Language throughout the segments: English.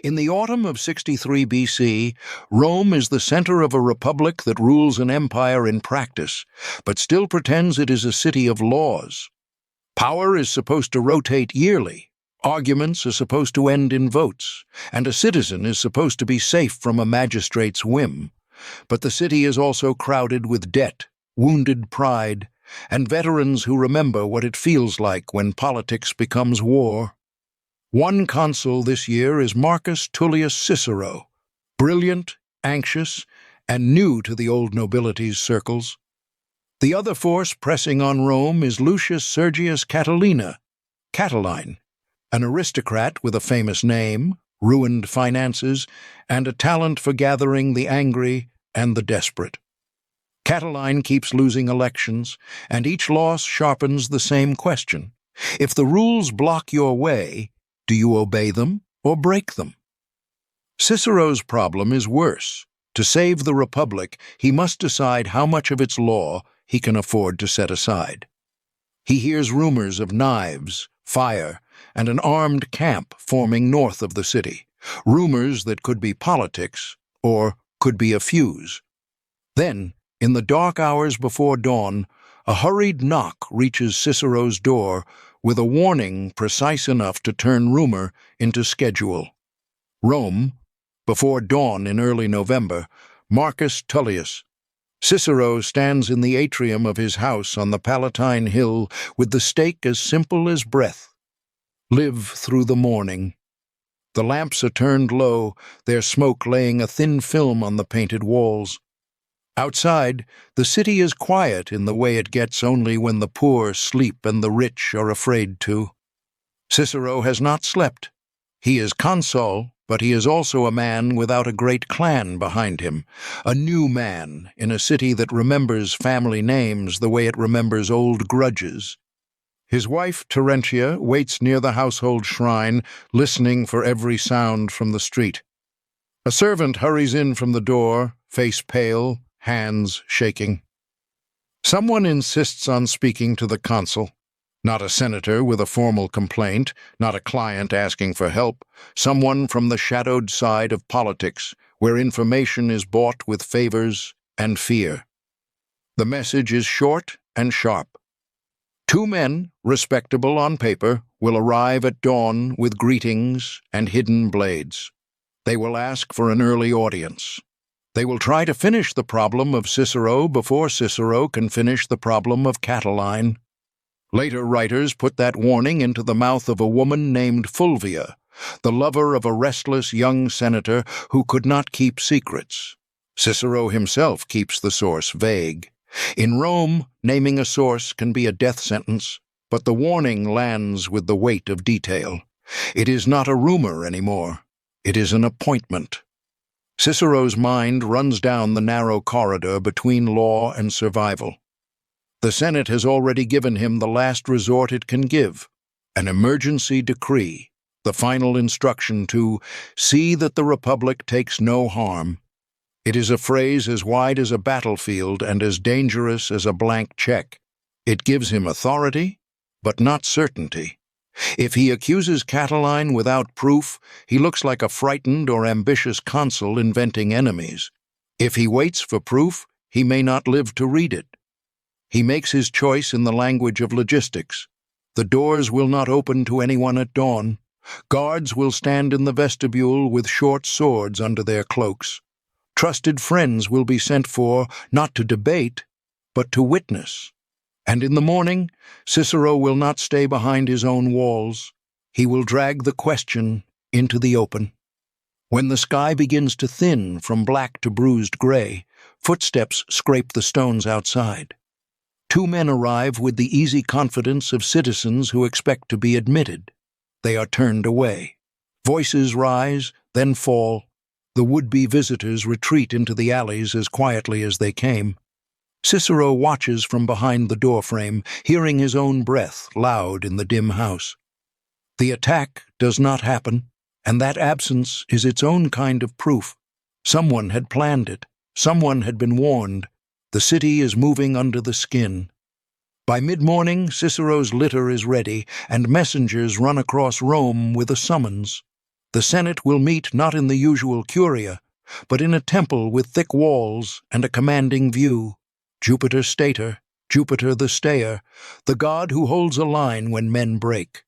In the autumn of 63 BC, Rome is the center of a republic that rules an empire in practice, but still pretends it is a city of laws. Power is supposed to rotate yearly, arguments are supposed to end in votes, and a citizen is supposed to be safe from a magistrate's whim. But the city is also crowded with debt, wounded pride, and veterans who remember what it feels like when politics becomes war. One consul this year is Marcus Tullius Cicero, brilliant, anxious, and new to the old nobility's circles. The other force pressing on Rome is Lucius Sergius Catilina, Catiline, an aristocrat with a famous name, ruined finances, and a talent for gathering the angry and the desperate. Catiline keeps losing elections, and each loss sharpens the same question. If the rules block your way, do you obey them or break them? Cicero's problem is worse. To save the Republic, he must decide how much of its law he can afford to set aside. He hears rumors of knives, fire, and an armed camp forming north of the city, rumors that could be politics or could be a fuse. Then, in the dark hours before dawn, a hurried knock reaches Cicero's door with a warning precise enough to turn rumor into schedule. Rome, before dawn in early November, Marcus Tullius. Cicero stands in the atrium of his house on the Palatine Hill with the stake as simple as breath. Live through the morning. The lamps are turned low, their smoke laying a thin film on the painted walls. Outside, the city is quiet in the way it gets only when the poor sleep and the rich are afraid to. Cicero has not slept. He is consul, but he is also a man without a great clan behind him, a new man in a city that remembers family names the way it remembers old grudges. His wife, Terentia, waits near the household shrine, listening for every sound from the street. A servant hurries in from the door, face pale, hands shaking. Someone insists on speaking to the consul. Not a senator with a formal complaint, not a client asking for help, someone from the shadowed side of politics, where information is bought with favors and fear. The message is short and sharp. Two men, respectable on paper, will arrive at dawn with greetings and hidden blades. They will ask for an early audience. They will try to finish the problem of Cicero before Cicero can finish the problem of Catiline. Later writers put that warning into the mouth of a woman named Fulvia, the lover of a restless young senator who could not keep secrets. Cicero himself keeps the source vague. In Rome, naming a source can be a death sentence, but the warning lands with the weight of detail. It is not a rumor anymore. It is an appointment. Cicero's mind runs down the narrow corridor between law and survival. The Senate has already given him the last resort it can give, an emergency decree, the final instruction to see that the Republic takes no harm. It is a phrase as wide as a battlefield and as dangerous as a blank check. It gives him authority, but not certainty. If he accuses Catiline without proof, he looks like a frightened or ambitious consul inventing enemies. If he waits for proof, he may not live to read it. He makes his choice in the language of logistics. The doors will not open to anyone at dawn. Guards will stand in the vestibule with short swords under their cloaks. Trusted friends will be sent for, not to debate, but to witness. And in the morning, Cicero will not stay behind his own walls. He will drag the question into the open. When the sky begins to thin from black to bruised gray, footsteps scrape the stones outside. Two men arrive with the easy confidence of citizens who expect to be admitted. They are turned away. Voices rise, then fall. The would-be visitors retreat into the alleys as quietly as they came. Cicero watches from behind the doorframe, hearing his own breath loud in the dim house. The attack does not happen, and that absence is its own kind of proof. Someone had planned it. Someone had been warned. The city is moving under the skin. By mid-morning, Cicero's litter is ready, and messengers run across Rome with a summons. The Senate will meet not in the usual curia, but in a temple with thick walls and a commanding view. Jupiter Stator, Jupiter the Stayer, the god who holds a line when men break.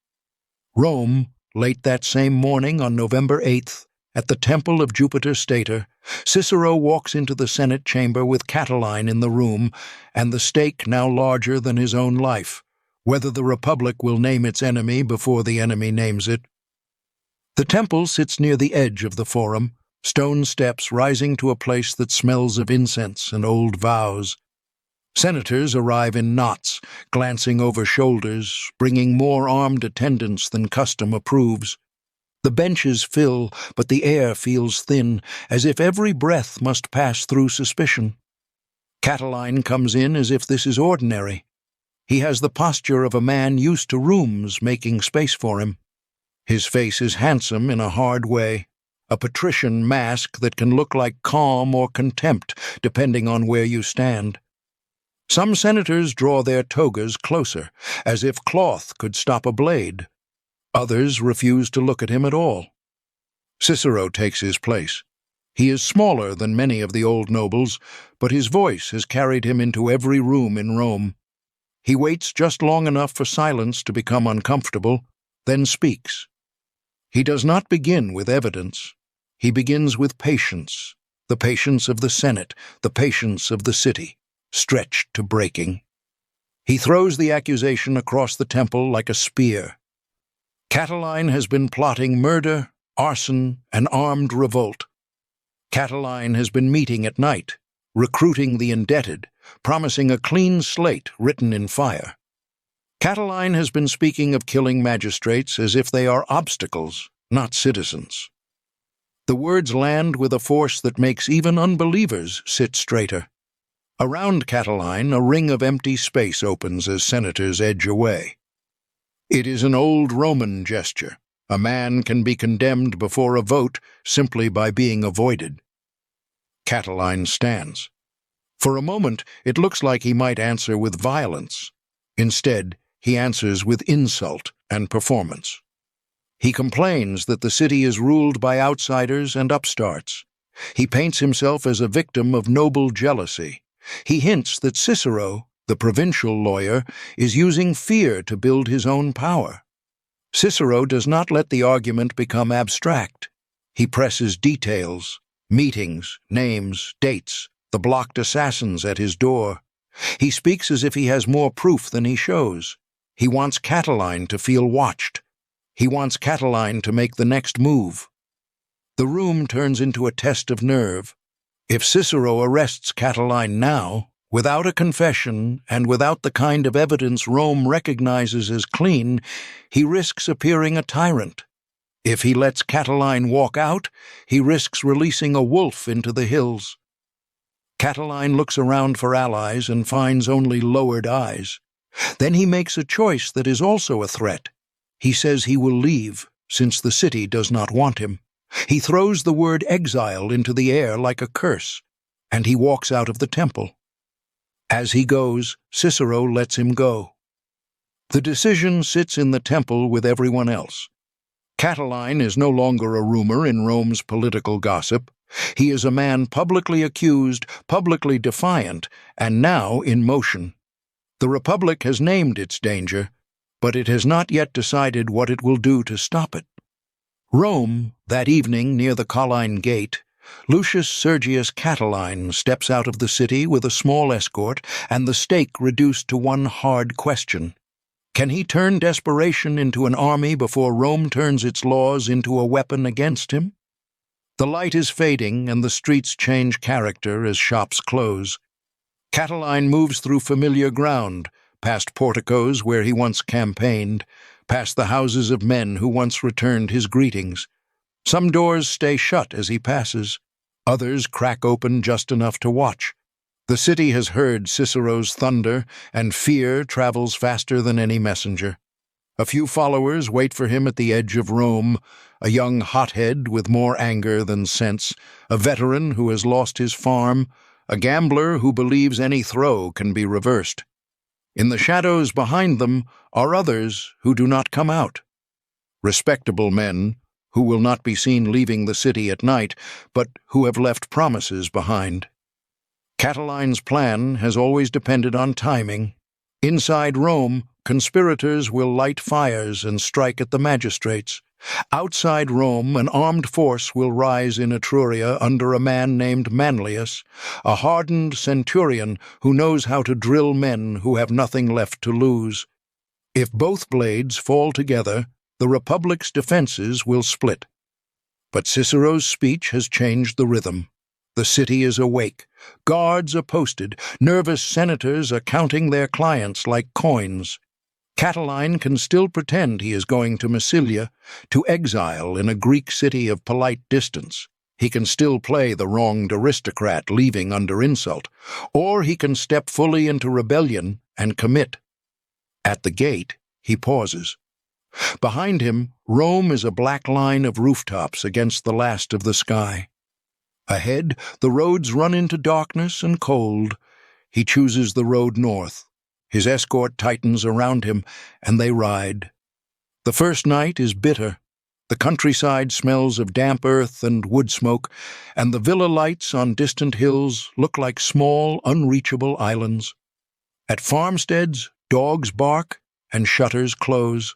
Rome, late that same morning on November 8th, at the temple of Jupiter Stator, Cicero walks into the Senate chamber with Catiline in the room, and the stake now larger than his own life, whether the Republic will name its enemy before the enemy names it. The temple sits near the edge of the forum, stone steps rising to a place that smells of incense and old vows. Senators arrive in knots, glancing over shoulders, bringing more armed attendants than custom approves. The benches fill, but the air feels thin, as if every breath must pass through suspicion. Catiline comes in as if this is ordinary. He has the posture of a man used to rooms making space for him. His face is handsome in a hard way, a patrician mask that can look like calm or contempt, depending on where you stand. Some senators draw their togas closer, as if cloth could stop a blade. Others refuse to look at him at all. Cicero takes his place. He is smaller than many of the old nobles, but his voice has carried him into every room in Rome. He waits just long enough for silence to become uncomfortable, then speaks. He does not begin with evidence. He begins with patience, the patience of the Senate, the patience of the city, stretched to breaking. He throws the accusation across the temple like a spear. Catiline has been plotting murder, arson, and armed revolt. Catiline has been meeting at night, recruiting the indebted, promising a clean slate written in fire. Catiline has been speaking of killing magistrates as if they are obstacles, not citizens. The words land with a force that makes even unbelievers sit straighter. Around Catiline, a ring of empty space opens as senators edge away. It is an old Roman gesture. A man can be condemned before a vote simply by being avoided. Catiline stands. For a moment, it looks like he might answer with violence. Instead, he answers with insult and performance. He complains that the city is ruled by outsiders and upstarts. He paints himself as a victim of noble jealousy. He hints that Cicero, the provincial lawyer, is using fear to build his own power. Cicero does not let the argument become abstract. He presses details, meetings, names, dates, the blocked assassins at his door. He speaks as if he has more proof than he shows. He wants Catiline to feel watched. He wants Catiline to make the next move. The room turns into a test of nerve. If Cicero arrests Catiline now, without a confession and without the kind of evidence Rome recognizes as clean, he risks appearing a tyrant. If he lets Catiline walk out, he risks releasing a wolf into the hills. Catiline looks around for allies and finds only lowered eyes. Then he makes a choice that is also a threat. He says he will leave, since the city does not want him. He throws the word exile into the air like a curse, and he walks out of the temple. As he goes, Cicero lets him go. The decision sits in the temple with everyone else. Catiline is no longer a rumor in Rome's political gossip. He is a man publicly accused, publicly defiant, and now in motion. The Republic has named its danger, but it has not yet decided what it will do to stop it. Rome, that evening near the Colline Gate, Lucius Sergius Catilina steps out of the city with a small escort and the stake reduced to one hard question. Can he turn desperation into an army before Rome turns its laws into a weapon against him? The light is fading and the streets change character as shops close. Catiline moves through familiar ground, past porticos where he once campaigned, past the houses of men who once returned his greetings. Some doors stay shut as he passes. Others crack open just enough to watch. The city has heard Cicero's thunder, and fear travels faster than any messenger. A few followers wait for him at the edge of Rome, a young hothead with more anger than sense, a veteran who has lost his farm, a gambler who believes any throw can be reversed. In the shadows behind them are others who do not come out. Respectable men, who will not be seen leaving the city at night, but who have left promises behind. Catiline's plan has always depended on timing. Inside Rome, conspirators will light fires and strike at the magistrates. Outside Rome, an armed force will rise in Etruria under a man named Manlius, a hardened centurion who knows how to drill men who have nothing left to lose. If both blades fall together, the Republic's defenses will split. But Cicero's speech has changed the rhythm. The city is awake. Guards are posted. Nervous senators are counting their clients like coins. Catiline can still pretend he is going to Massilia, to exile in a Greek city of polite distance. He can still play the wronged aristocrat leaving under insult, or he can step fully into rebellion and commit. At the gate, he pauses. Behind him, Rome is a black line of rooftops against the last of the sky. Ahead, the roads run into darkness and cold. He chooses the road north. His escort tightens around him, and they ride. The first night is bitter. The countryside smells of damp earth and wood smoke, and the villa lights on distant hills look like small, unreachable islands. At farmsteads, dogs bark and shutters close.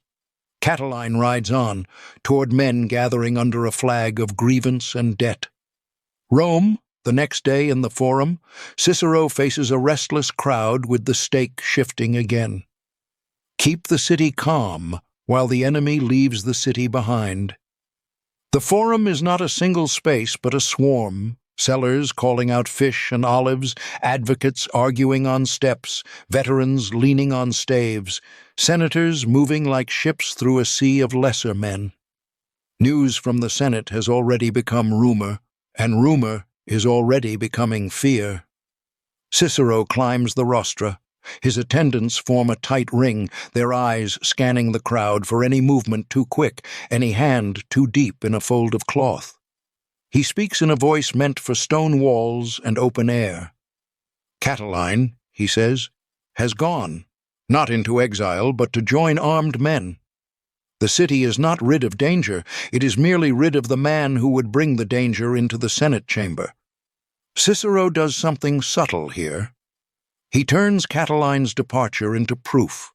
Catiline rides on, toward men gathering under a flag of grievance and debt. Rome, the next day in the Forum, Cicero faces a restless crowd with the stake shifting again. Keep the city calm while the enemy leaves the city behind. The Forum is not a single space but a swarm, sellers calling out fish and olives, advocates arguing on steps, veterans leaning on staves, senators moving like ships through a sea of lesser men. News from the Senate has already become rumor, and rumor is already becoming fear. Cicero climbs the rostra. His attendants form a tight ring, their eyes scanning the crowd for any movement too quick, any hand too deep in a fold of cloth. He speaks in a voice meant for stone walls and open air. Catiline, he says, has gone, not into exile, but to join armed men. The city is not rid of danger, it is merely rid of the man who would bring the danger into the Senate chamber. Cicero does something subtle here. He turns Catiline's departure into proof.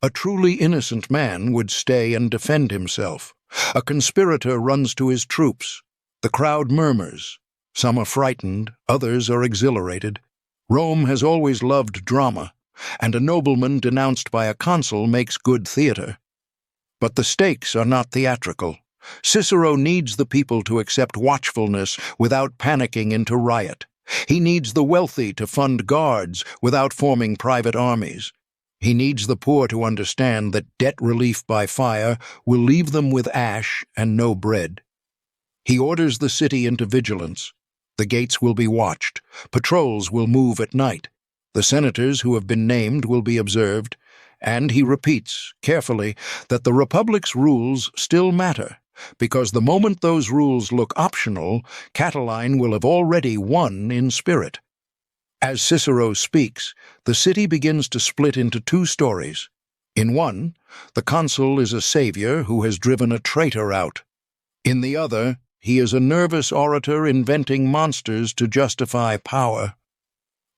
A truly innocent man would stay and defend himself. A conspirator runs to his troops. The crowd murmurs. Some are frightened, others are exhilarated. Rome has always loved drama, and a nobleman denounced by a consul makes good theater. But the stakes are not theatrical. Cicero needs the people to accept watchfulness without panicking into riot. He needs the wealthy to fund guards without forming private armies. He needs the poor to understand that debt relief by fire will leave them with ash and no bread. He orders the city into vigilance. The gates will be watched. Patrols will move at night. The senators who have been named will be observed. And he repeats, carefully, that the Republic's rules still matter, because the moment those rules look optional, Catiline will have already won in spirit. As Cicero speaks, the city begins to split into two stories. In one, the consul is a savior who has driven a traitor out. In the other, he is a nervous orator inventing monsters to justify power.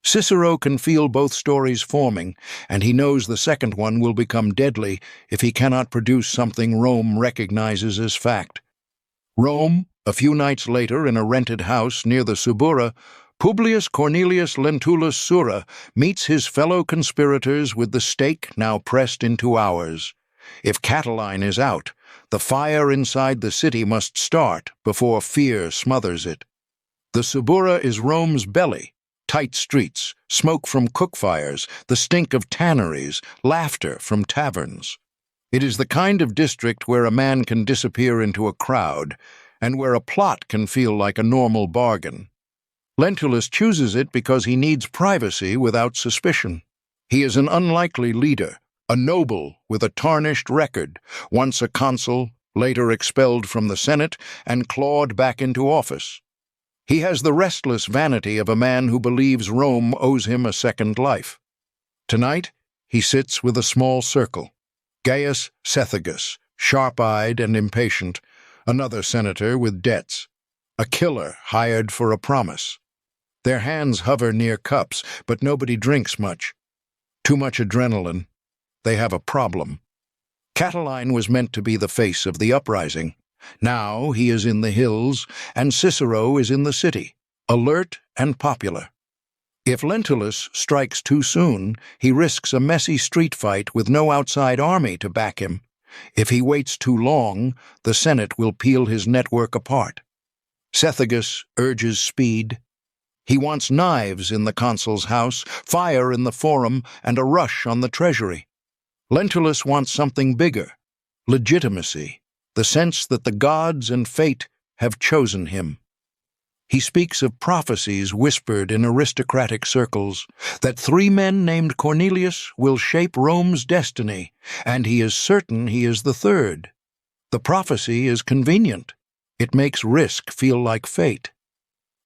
Cicero can feel both stories forming, and he knows the second one will become deadly if he cannot produce something Rome recognizes as fact. Rome, a few nights later in a rented house near the Subura, Publius Cornelius Lentulus Sura meets his fellow conspirators with the stake now pressed into hours. If Catiline is out, the fire inside the city must start before fear smothers it. The Subura is Rome's belly. Tight streets, smoke from cook fires, the stink of tanneries, laughter from taverns. It is the kind of district where a man can disappear into a crowd, and where a plot can feel like a normal bargain. Lentulus chooses it because he needs privacy without suspicion. He is an unlikely leader, a noble with a tarnished record, once a consul, later expelled from the Senate, and clawed back into office. He has the restless vanity of a man who believes Rome owes him a second life. Tonight, he sits with a small circle. Gaius Cethegus, sharp-eyed and impatient, Another senator with debts. A killer hired for a promise. Their hands hover near cups, but nobody drinks much. Too much adrenaline. They have a problem. Catiline was meant to be the face of the uprising. Now he is in the hills, and Cicero is in the city, alert and popular. If Lentulus strikes too soon, he risks a messy street fight with no outside army to back him. If he waits too long, the Senate will peel his network apart. Cethegus urges speed. He wants knives in the consul's house, fire in the forum, and a rush on the treasury. Lentulus wants something bigger, legitimacy, the sense that the gods and fate have chosen him. He speaks of prophecies whispered in aristocratic circles, that 3 men named Cornelius will shape Rome's destiny, and he is certain he is the third. The prophecy is convenient. It makes risk feel like fate.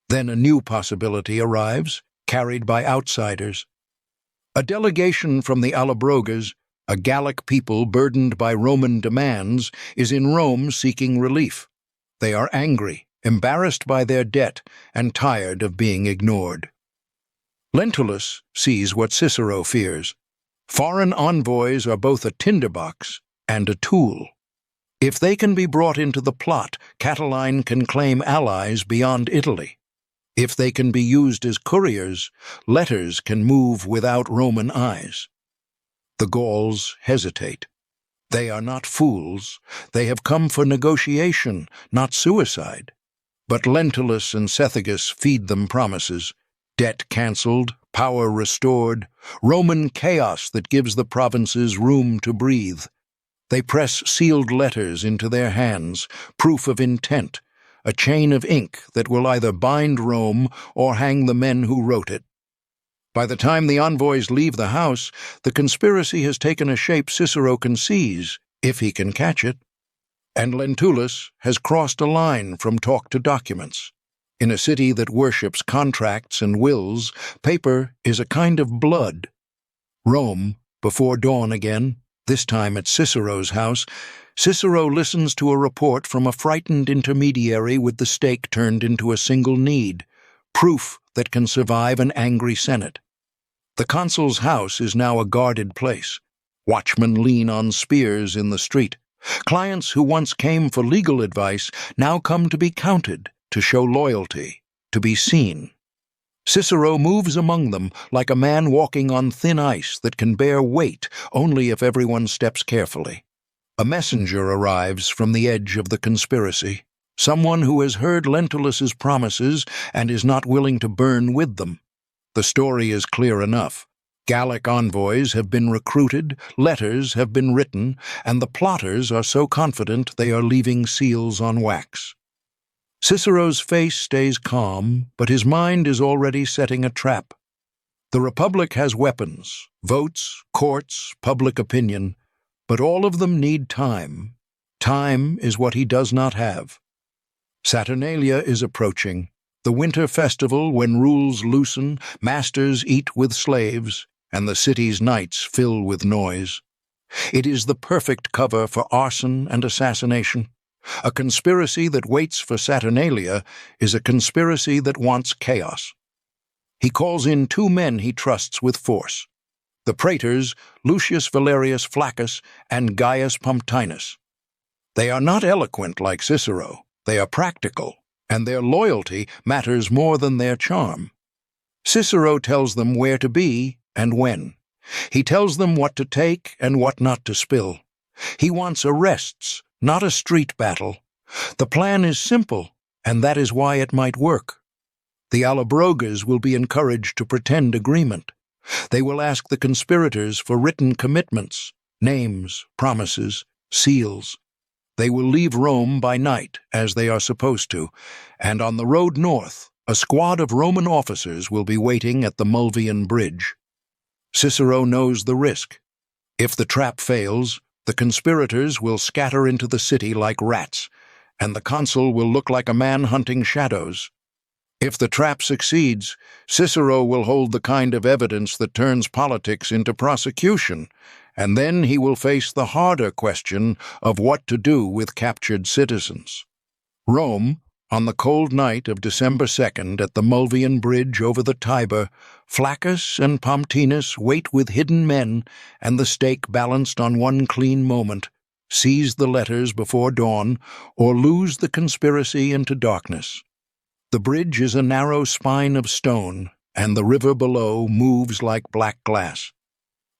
Then a new possibility arrives, carried by outsiders. A delegation from the Allobroges, a Gallic people burdened by Roman demands, is in Rome seeking relief. They are angry, embarrassed by their debt, and tired of being ignored. Lentulus sees what Cicero fears. Foreign envoys are both a tinderbox and a tool. If they can be brought into the plot, Catiline can claim allies beyond Italy. If they can be used as couriers, letters can move without Roman eyes. The Gauls hesitate. They are not fools. They have come for negotiation, not suicide. But Lentulus and Cethegus feed them promises. Debt cancelled, power restored, Roman chaos that gives the provinces room to breathe. They press sealed letters into their hands, proof of intent, a chain of ink that will either bind Rome or hang the men who wrote it. By the time the envoys leave the house, the conspiracy has taken a shape Cicero can seize, if he can catch it. And Lentulus has crossed a line from talk to documents. In a city that worships contracts and wills, paper is a kind of blood. Rome, before dawn again, this time at Cicero's house, Cicero listens to a report from a frightened intermediary with the stake turned into a single need, proof that can survive an angry Senate. The consul's house is now a guarded place. Watchmen lean on spears in the street. Clients who once came for legal advice now come to be counted, to show loyalty, to be seen. Cicero moves among them like a man walking on thin ice that can bear weight only if everyone steps carefully. A messenger arrives from the edge of the conspiracy, someone who has heard Lentulus's promises and is not willing to burn with them. The story is clear enough. Gallic envoys have been recruited, letters have been written, and the plotters are so confident they are leaving seals on wax. Cicero's face stays calm, but his mind is already setting a trap. The Republic has weapons, votes, courts, public opinion, but all of them need time. Time is what he does not have. Saturnalia is approaching, the winter festival when rules loosen, masters eat with slaves, and the city's nights fill with noise. It is the perfect cover for arson and assassination. A conspiracy that waits for Saturnalia is a conspiracy that wants chaos. He calls in 2 men he trusts with force. The praetors, Lucius Valerius Flaccus and Gaius Pomptinus. They are not eloquent like Cicero, they are practical, and their loyalty matters more than their charm. Cicero tells them where to be and when. He tells them what to take and what not to spill. He wants arrests, not a street battle. The plan is simple, and that is why it might work. The Allobroges will be encouraged to pretend agreement. They will ask the conspirators for written commitments, names, promises, seals. They will leave Rome by night, as they are supposed to, and on the road north, a squad of Roman officers will be waiting at the Mulvian Bridge. Cicero knows the risk. If the trap fails, the conspirators will scatter into the city like rats, and the consul will look like a man hunting shadows. If the trap succeeds, Cicero will hold the kind of evidence that turns politics into prosecution, and then he will face the harder question of what to do with captured citizens. Rome, on the cold night of December 2nd at the Mulvian Bridge over the Tiber, Flaccus and Pomptinus wait with hidden men and the stake balanced on one clean moment, seize the letters before dawn, or lose the conspiracy into darkness. The bridge is a narrow spine of stone, and the river below moves like black glass.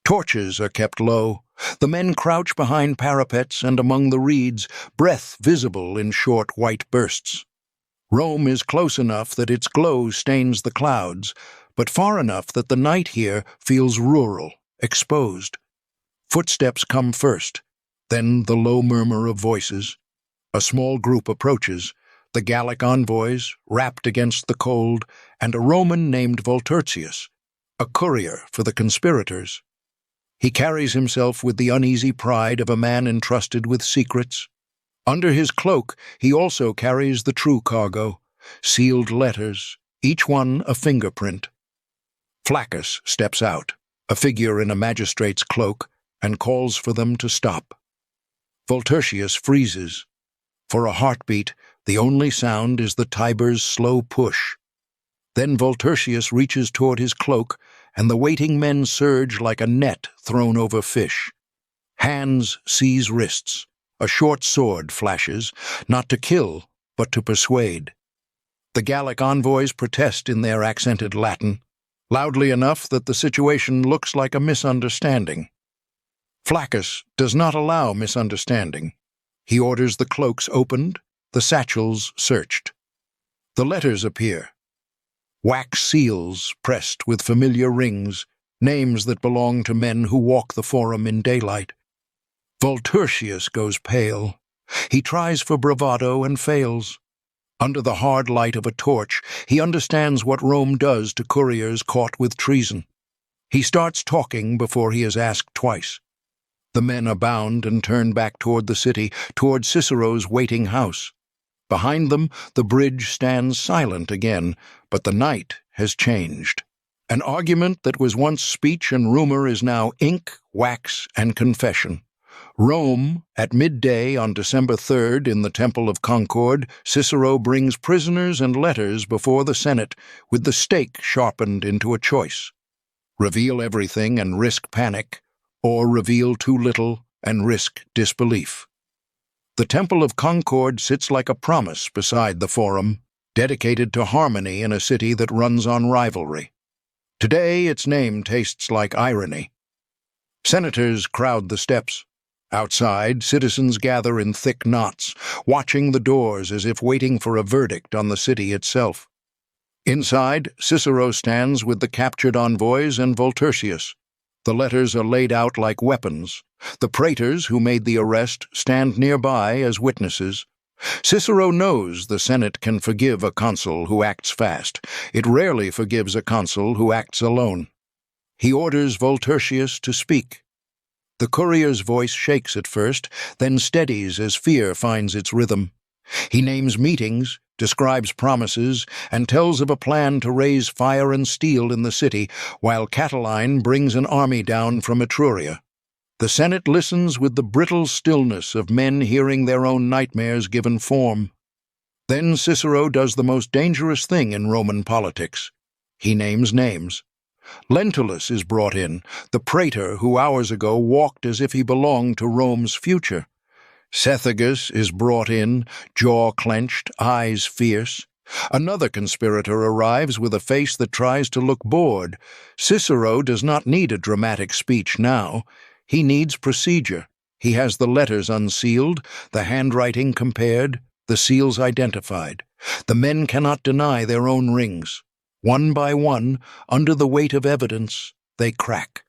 Torches are kept low. The men crouch behind parapets and among the reeds, breath visible in short white bursts. Rome is close enough that its glow stains the clouds, but far enough that the night here feels rural, exposed. Footsteps come first, then the low murmur of voices. A small group approaches, the Gallic envoys, wrapped against the cold, and a Roman named Volturcius, a courier for the conspirators. He carries himself with the uneasy pride of a man entrusted with secrets. Under his cloak he also carries the true cargo, sealed letters, each one a fingerprint. Flaccus steps out, a figure in a magistrate's cloak, and calls for them to stop. Volturcius freezes. For a heartbeat, the only sound is the Tiber's slow push. Then Volturcius reaches toward his cloak, and the waiting men surge like a net thrown over fish. Hands seize wrists. A short sword flashes, not to kill, but to persuade. The Gallic envoys protest in their accented Latin, loudly enough that the situation looks like a misunderstanding. Flaccus does not allow misunderstanding. He orders the cloaks opened, the satchels searched. The letters appear. Wax seals pressed with familiar rings, names that belong to men who walk the forum in daylight. Volturcius goes pale. He tries for bravado and fails. Under the hard light of a torch, he understands what Rome does to couriers caught with treason. He starts talking before he is asked twice. The men are bound and turn back toward the city, toward Cicero's waiting house. Behind them, the bridge stands silent again, but the night has changed. An argument that was once speech and rumor is now ink, wax, and confession. Rome, at midday on December 3rd in the Temple of Concord, Cicero brings prisoners and letters before the Senate with the stake sharpened into a choice. Reveal everything and risk panic, or reveal too little and risk disbelief. The Temple of Concord sits like a promise beside the Forum, dedicated to harmony in a city that runs on rivalry. Today its name tastes like irony. Senators crowd the steps. Outside, citizens gather in thick knots, watching the doors as if waiting for a verdict on the city itself. Inside, Cicero stands with the captured envoys and Volturcius. The letters are laid out like weapons. The praetors who made the arrest stand nearby as witnesses. Cicero knows the Senate can forgive a consul who acts fast. It rarely forgives a consul who acts alone. He orders Volturcius to speak. The courier's voice shakes at first, then steadies as fear finds its rhythm. He names meetings, describes promises, and tells of a plan to raise fire and steel in the city, while Catiline brings an army down from Etruria. The Senate listens with the brittle stillness of men hearing their own nightmares given form. Then Cicero does the most dangerous thing in Roman politics. He names names. Lentulus is brought in, the praetor who hours ago walked as if he belonged to Rome's future. Cethegus is brought in, jaw clenched, eyes fierce. Another conspirator arrives with a face that tries to look bored. Cicero does not need a dramatic speech now. He needs procedure. He has the letters unsealed, the handwriting compared, the seals identified. The men cannot deny their own rings. One by one, under the weight of evidence, they crack.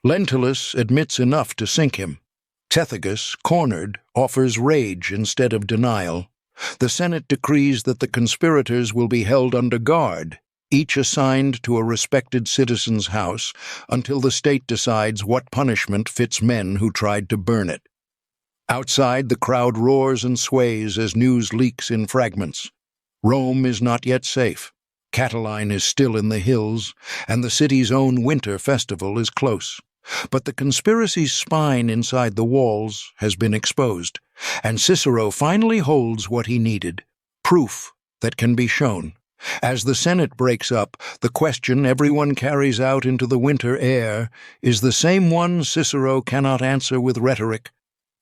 Lentulus admits enough to sink him. Cethegus, cornered, offers rage instead of denial. The Senate decrees that the conspirators will be held under guard, each assigned to a respected citizen's house, until the state decides what punishment fits men who tried to burn it. Outside, the crowd roars and sways as news leaks in fragments. Rome is not yet safe. Catiline is still in the hills, and the city's own winter festival is close. But the conspiracy's spine inside the walls has been exposed, and Cicero finally holds what he needed: proof that can be shown. As the Senate breaks up, the question everyone carries out into the winter air is the same one Cicero cannot answer with rhetoric.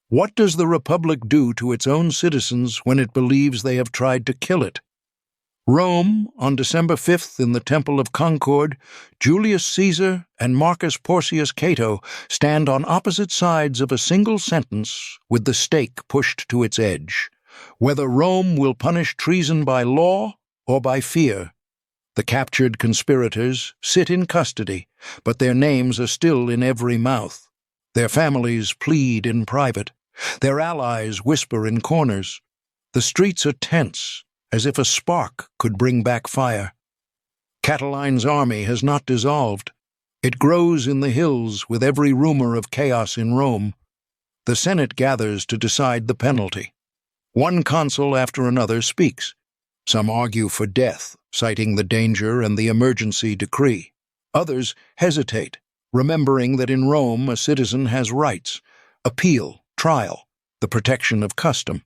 What does the Republic do to its own citizens when it believes they have tried to kill it? Rome, on December 5th in the Temple of Concord, Julius Caesar and Marcus Porcius Cato stand on opposite sides of a single sentence with the stake pushed to its edge: whether Rome will punish treason by law or by fear. The captured conspirators sit in custody, but their names are still in every mouth. Their families plead in private. Their allies whisper in corners. The streets are tense, as if a spark could bring back fire. Catiline's army has not dissolved. It grows in the hills with every rumor of chaos in Rome. The Senate gathers to decide the penalty. One consul after another speaks. Some argue for death, citing the danger and the emergency decree. Others hesitate, remembering that in Rome a citizen has rights: appeal, trial, the protection of custom.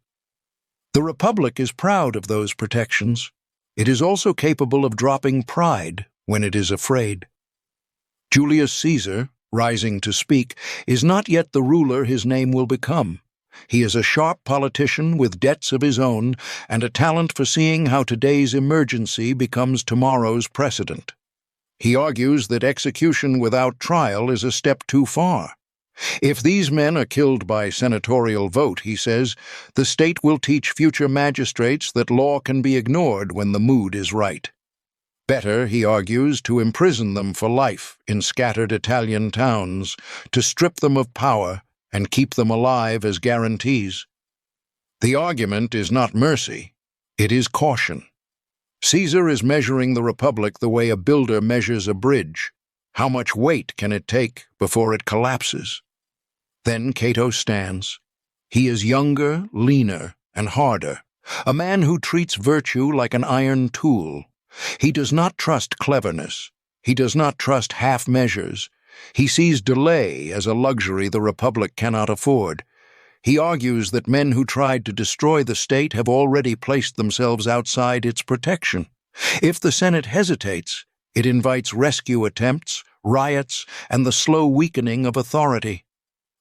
The Republic is proud of those protections. It is also capable of dropping pride when it is afraid. Julius Caesar, rising to speak, is not yet the ruler his name will become. He is a sharp politician with debts of his own and a talent for seeing how today's emergency becomes tomorrow's precedent. He argues that execution without trial is a step too far. If these men are killed by senatorial vote, he says, the state will teach future magistrates that law can be ignored when the mood is right. Better, he argues, to imprison them for life in scattered Italian towns, to strip them of power and keep them alive as guarantees. The argument is not mercy, it is caution. Caesar is measuring the Republic the way a builder measures a bridge. How much weight can it take before it collapses? Then Cato stands. He is younger, leaner, and harder, a man who treats virtue like an iron tool. He does not trust cleverness. He does not trust half measures. He sees delay as a luxury the Republic cannot afford. He argues that men who tried to destroy the state have already placed themselves outside its protection. If the Senate hesitates, it invites rescue attempts, riots, and the slow weakening of authority.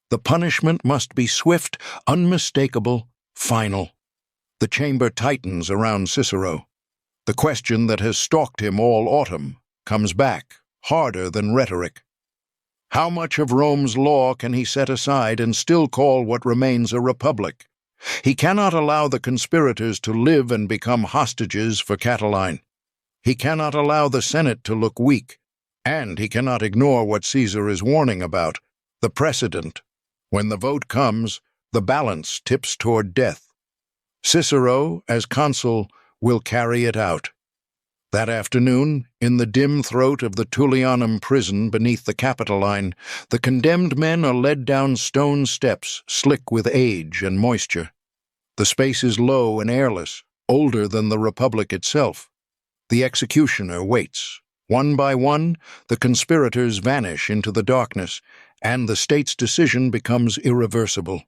The punishment must be swift, unmistakable, final. The chamber tightens around Cicero. The question that has stalked him all autumn comes back, harder than rhetoric. How much of Rome's law can he set aside and still call what remains a republic? He cannot allow the conspirators to live and become hostages for Catiline. He cannot allow the Senate to look weak, and he cannot ignore what Caesar is warning about, the precedent. When the vote comes, the balance tips toward death. Cicero, as consul, will carry it out. That afternoon, in the dim throat of the Tullianum prison beneath the Capitoline, the condemned men are led down stone steps slick with age and moisture. The space is low and airless, older than the Republic itself. The executioner waits. One by one, the conspirators vanish into the darkness, and the state's decision becomes irreversible.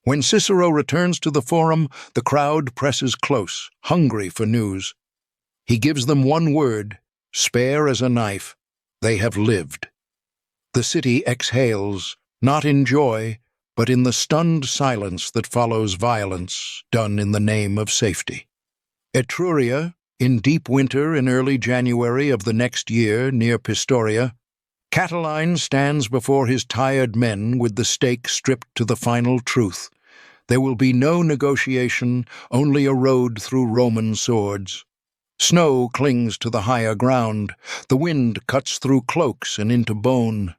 When Cicero returns to the forum, the crowd presses close, hungry for news. He gives them one word, spare as a knife: they have lived. The city exhales, not in joy, but in the stunned silence that follows violence done in the name of safety. Etruria, in deep winter in early January of the next year near Pistoria, Catiline stands before his tired men with the stake stripped to the final truth. There will be no negotiation, only a road through Roman swords. Snow clings to the higher ground. The wind cuts through cloaks and into bone.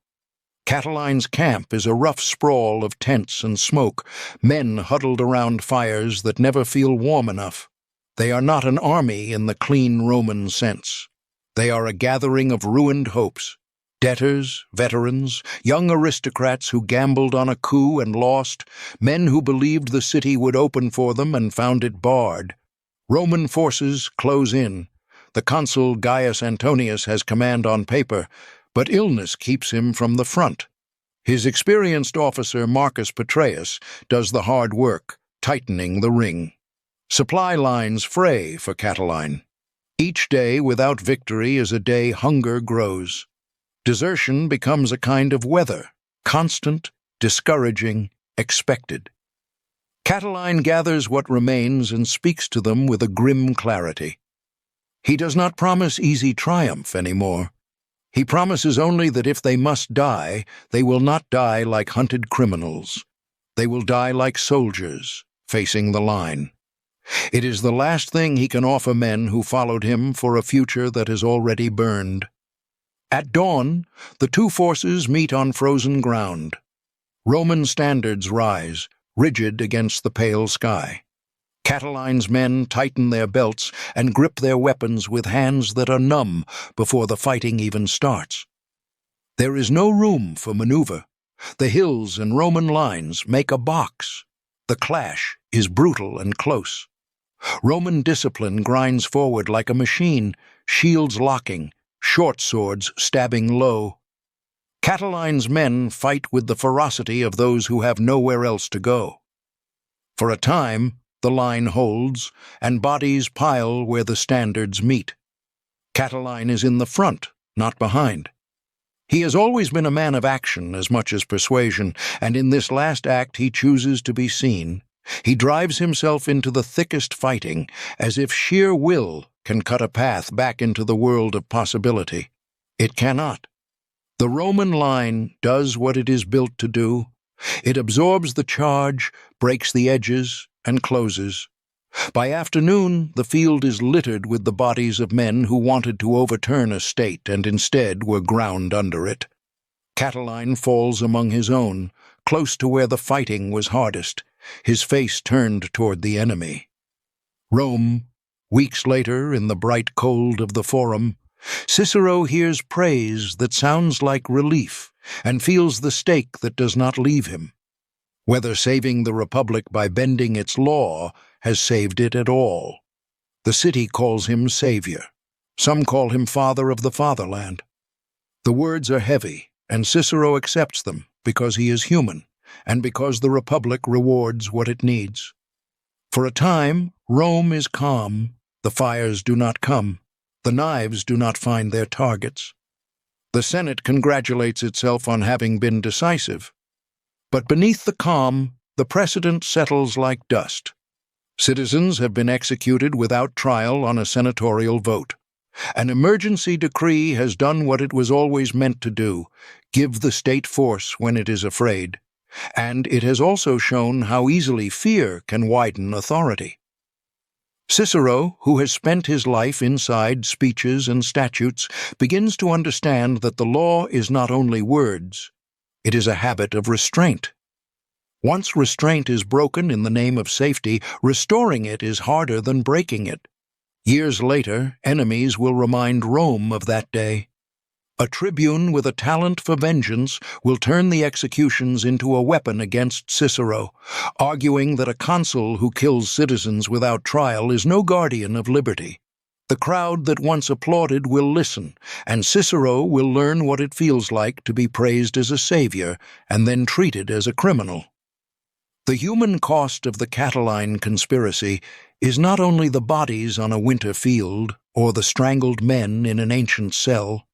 Catiline's camp is a rough sprawl of tents and smoke, men huddled around fires that never feel warm enough. They are not an army in the clean Roman sense. They are a gathering of ruined hopes. Debtors, veterans, young aristocrats who gambled on a coup and lost, men who believed the city would open for them and found it barred. Roman forces close in. The consul Gaius Antonius has command on paper, but illness keeps him from the front. His experienced officer Marcus Petreius does the hard work, tightening the ring. Supply lines fray for Catiline. Each day without victory is a day hunger grows. Desertion becomes a kind of weather, constant, discouraging, expected. Catiline gathers what remains and speaks to them with a grim clarity. He does not promise easy triumph anymore. He promises only that if they must die, they will not die like hunted criminals. They will die like soldiers, facing the line. It is the last thing he can offer men who followed him for a future that has already burned. At dawn, the two forces meet on frozen ground. Roman standards rise, rigid against the pale sky. Catiline's men tighten their belts and grip their weapons with hands that are numb before the fighting even starts. There is no room for maneuver. The hills and Roman lines make a box. The clash is brutal and close. Roman discipline grinds forward like a machine, shields locking, short swords stabbing low. Catiline's men fight with the ferocity of those who have nowhere else to go. For a time, the line holds, and bodies pile where the standards meet. Catiline is in the front, not behind. He has always been a man of action as much as persuasion, and in this last act he chooses to be seen. He drives himself into the thickest fighting, as if sheer will can cut a path back into the world of possibility. It cannot. The Roman line does what it is built to do. It absorbs the charge, breaks the edges, and closes. By afternoon, the field is littered with the bodies of men who wanted to overturn a state and instead were ground under it. Catiline falls among his own, close to where the fighting was hardest, his face turned toward the enemy. Rome, weeks later, in the bright cold of the Forum, Cicero hears praise that sounds like relief and feels the stake that does not leave him. Whether saving the Republic by bending its law has saved it at all. The city calls him savior. Some call him father of the fatherland. The words are heavy, and Cicero accepts them because he is human and because the Republic rewards what it needs. For a time, Rome is calm. The fires do not come. The knives do not find their targets. The Senate congratulates itself on having been decisive. But beneath the calm, the precedent settles like dust. Citizens have been executed without trial on a senatorial vote. An emergency decree has done what it was always meant to do, give the state force when it is afraid. And it has also shown how easily fear can widen authority. Cicero, who has spent his life inside speeches and statutes, begins to understand that the law is not only words, it is a habit of restraint. Once restraint is broken in the name of safety, restoring it is harder than breaking it. Years later, enemies will remind Rome of that day. A tribune with a talent for vengeance will turn the executions into a weapon against Cicero, arguing that a consul who kills citizens without trial is no guardian of liberty. The crowd that once applauded will listen, and Cicero will learn what it feels like to be praised as a savior and then treated as a criminal. The human cost of the Catiline conspiracy is not only the bodies on a winter field or the strangled men in an ancient cell.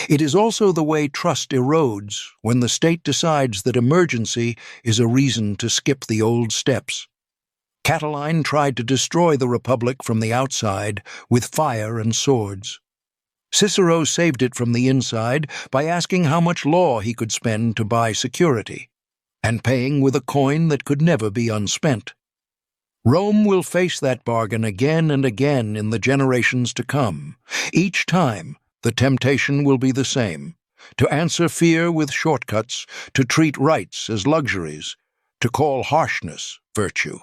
It is also the way trust erodes when the state decides that emergency is a reason to skip the old steps. Catiline tried to destroy the Republic from the outside with fire and swords. Cicero saved it from the inside by asking how much law he could spend to buy security, and paying with a coin that could never be unspent. Rome will face that bargain again and again in the generations to come. Each time, the temptation will be the same: to answer fear with shortcuts, to treat rights as luxuries, to call harshness virtue.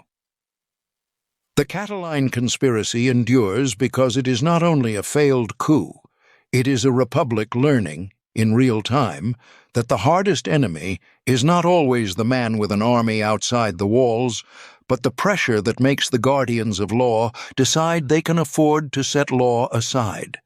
The Catiline conspiracy endures because it is not only a failed coup, it is a republic learning, in real time, that the hardest enemy is not always the man with an army outside the walls, but the pressure that makes the guardians of law decide they can afford to set law aside.